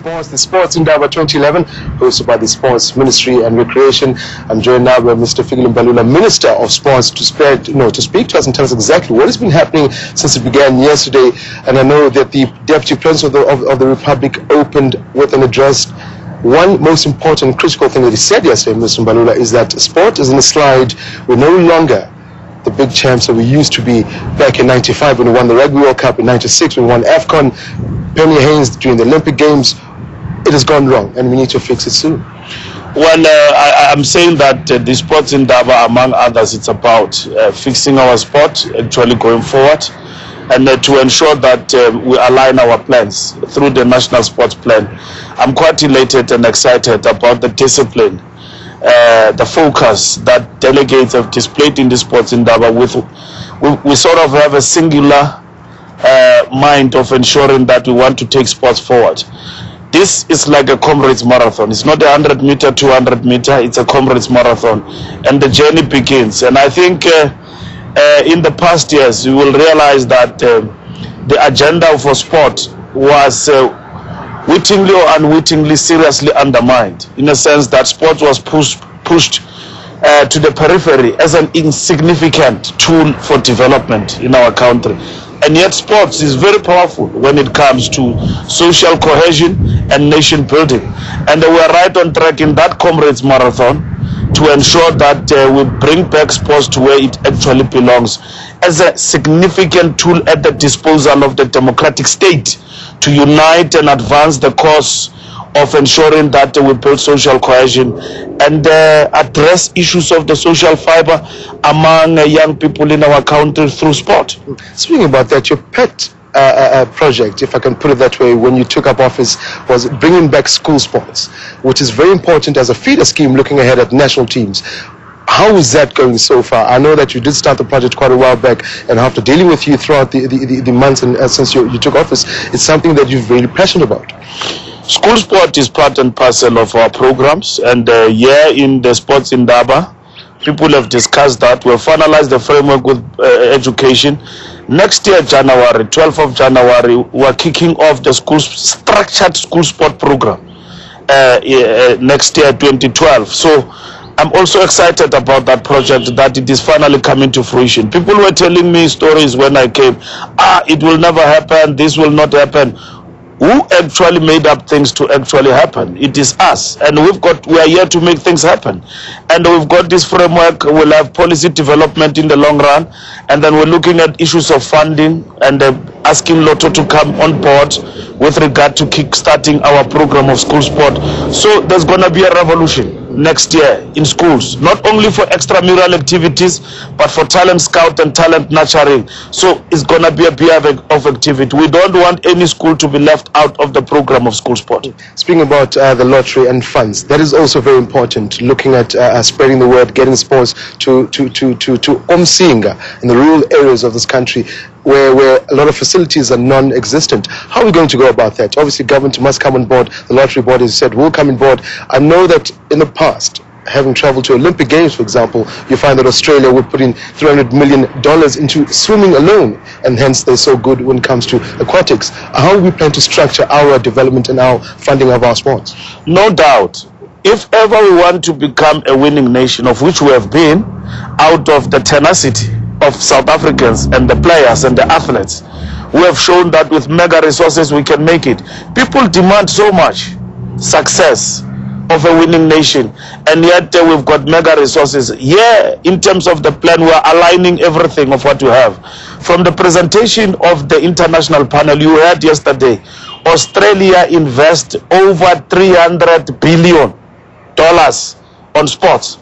Sports, the Sports Indaba 2011, hosted by the Sports Ministry and Recreation. I'm joined now by Mr. Fikile Mbalula, Minister of Sports, to speak to us and tell us exactly what has been happening since it began yesterday. And I know that the Deputy President of the Republic opened with an address. One most important critical thing that he said yesterday, Mr. Mbalula, is that sport is in a slide. We're no longer the big champs that we used to be back in 95 when we won the Rugby World Cup, in 96 when we won AFCON, Penny Haynes during the Olympic Games. It has gone wrong and we need to fix it soon. Well, I'm saying that the Sports Indaba, among others, it's about fixing our sport, actually going forward, and to ensure that we align our plans through the National Sports Plan. I'm quite elated and excited about the discipline, the focus that delegates have displayed in the Sports Indaba. We sort of have a singular mind of ensuring that we want to take sports forward. This is like a comrades marathon. It's not a 100-meter, 200-meter. It's a comrades marathon, and the journey begins. And I think in the past years, you will realize that the agenda for sport was wittingly or unwittingly seriously undermined, in a sense that sport was pushed to the periphery as an insignificant tool for development in our country. And yet sports is very powerful when it comes to social cohesion and nation building. And we are right on track in that comrades marathon to ensure that we bring back sports to where it actually belongs, as a significant tool at the disposal of the democratic state to unite and advance the cause of ensuring that we build social cohesion and address issues of the social fiber among young people in our country through sport. Speaking about that, your pet project, if I can put it that way, when you took up office, was bringing back school sports, which is very important as a feeder scheme looking ahead at national teams. How is that going so far? I know that you did start the project quite a while back, and after dealing with you throughout the months and since you took office, it's something that you're really passionate about. School sport is part and parcel of our programs, and here in the Sports Indaba, people have discussed that. We've finalized the framework with education. Next year, January, 12th of January, we're kicking off the structured school sport program next year, 2012. So I'm also excited about that project, that it is finally coming to fruition. People were telling me stories when I came, it will never happen, this will not happen. Who actually made up things to actually happen? It is us, and we are here to make things happen. And we've got this framework. We'll have policy development in the long run, and then we're looking at issues of funding and asking Lotto to come on board with regard to kick-starting our program of school sport. So there's going to be a revolution next year in schools, not only for extramural activities, but for talent scout and talent nurturing. So it's going to be a beer of activity. We don't want any school to be left out of the program of school sport. Speaking about the lottery and funds, that is also very important, looking at spreading the word, getting sports to Umsinga in the rural areas of this country, where a lot of facilities are non-existent. How are we going to go about that? Obviously, government must come on board. The lottery board has said will come on board. I know that in the past, having traveled to Olympic Games, for example, you find that Australia would put in $300 million into swimming alone, and hence they're so good when it comes to aquatics. How do we plan to structure our development and our funding of our sports? No doubt. If ever we want to become a winning nation, of which we have been, out of the tenacity of South Africans and the players and the athletes, we have shown that with mega resources we can make it. People demand so much success of a winning nation, and yet we've got mega resources. Yeah, in terms of the plan, we're aligning everything of what we have. From the presentation of the international panel you heard yesterday, Australia invest over $300 billion on sports,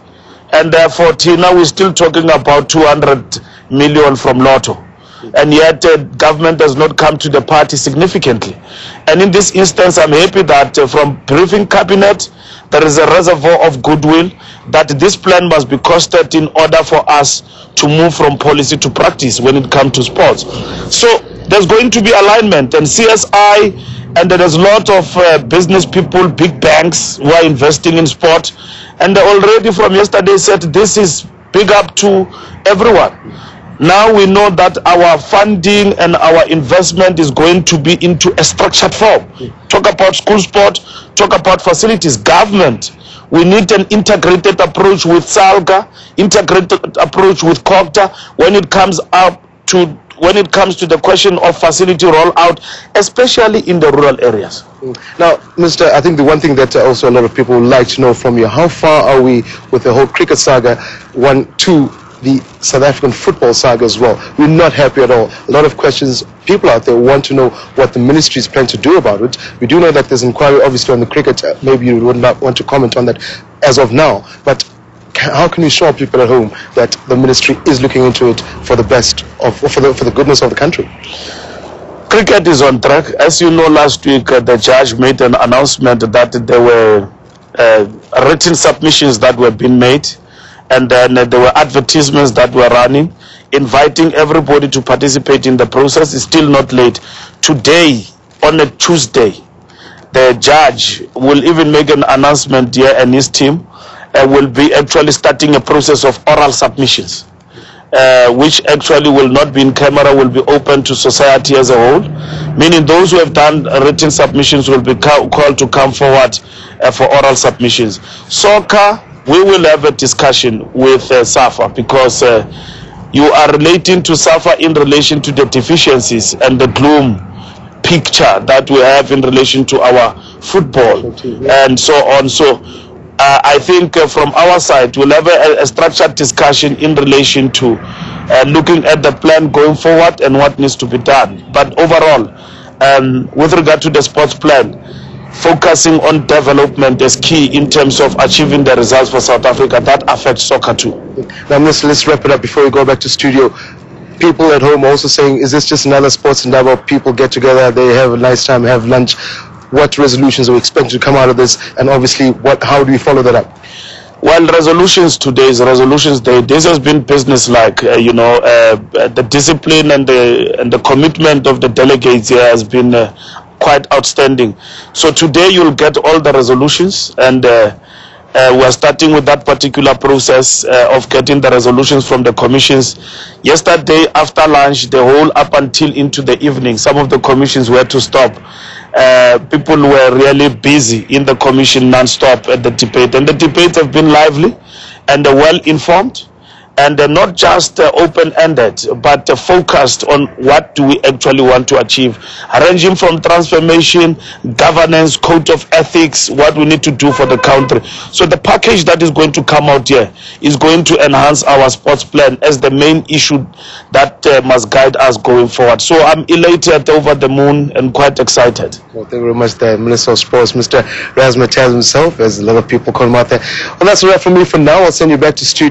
and therefore Tina, we're still talking about 200 million from Lotto, and yet government has not come to the party significantly. And in this instance, I'm happy that from briefing cabinet, there is a reservoir of goodwill that this plan must be costed in order for us to move from policy to practice when it comes to sports. So there's going to be alignment and CSI, and there's a lot of business people, big banks who are investing in sport, and they already from yesterday said this is big up to everyone. Now we know that our funding and our investment is going to be into a structured form. Talk about school sport, talk about facilities, government. We need an integrated approach with SALGA, integrated approach with COGTA when it comes to the question of facility rollout, especially in the rural areas. Now, Mr. I think the one thing that also a lot of people would like to know from you, how far are we with the whole cricket saga, to the South African football saga as well? We're not happy at all. A lot of questions, people out there want to know what the ministry's plan to do about it. We do know that there's inquiry obviously on the cricket. Maybe you would not want to comment on that as of now, but how can we show people at home that the ministry is looking into it for the best of, for the goodness of the country? Cricket is on track. As you know, last week the judge made an announcement that there were written submissions that were being made, and then there were advertisements that were running, inviting everybody to participate in the process. It's still not late. Today, on a Tuesday, the judge will even make an announcement here, and his team will be actually starting a process of oral submissions, which actually will not be in camera, will be open to society as a whole, meaning those who have done written submissions will be called to come forward for oral submissions. Soccer, we will have a discussion with SAFA, because you are relating to SAFA in relation to the deficiencies and the gloom picture that we have in relation to our football and so on. So I think from our side, we'll have a structured discussion in relation to looking at the plan going forward and what needs to be done. But overall, with regard to the sports plan, focusing on development is key in terms of achieving the results for South Africa. That affects soccer too. Now, let's wrap it up before we go back to studio. People at home also saying, is this just another Sports Indaba? People get together, they have a nice time, have lunch. What resolutions are we expecting to come out of this? And obviously, how do we follow that up? Well, resolutions today is resolutions day. This has been business-like. The discipline and the commitment of the delegates here has been quite outstanding. So today you'll get all the resolutions, and we're starting with that particular process of getting the resolutions from the commissions. Yesterday after lunch, the whole up until into the evening, some of the commissions were to stop. People were really busy in the commission non-stop at the debate, and the debates have been lively and well-informed, and not just open-ended, but focused on what do we actually want to achieve, ranging from transformation, governance, code of ethics, what we need to do for the country. So the package that is going to come out here is going to enhance our sports plan as the main issue that must guide us going forward. So I'm elated, over the moon, and quite excited. Well, thank you very much, the Minister of Sports, Mr. Razmataz himself, as a lot of people call him out there. Well, that's a wrap for me for now. I'll send you back to studio.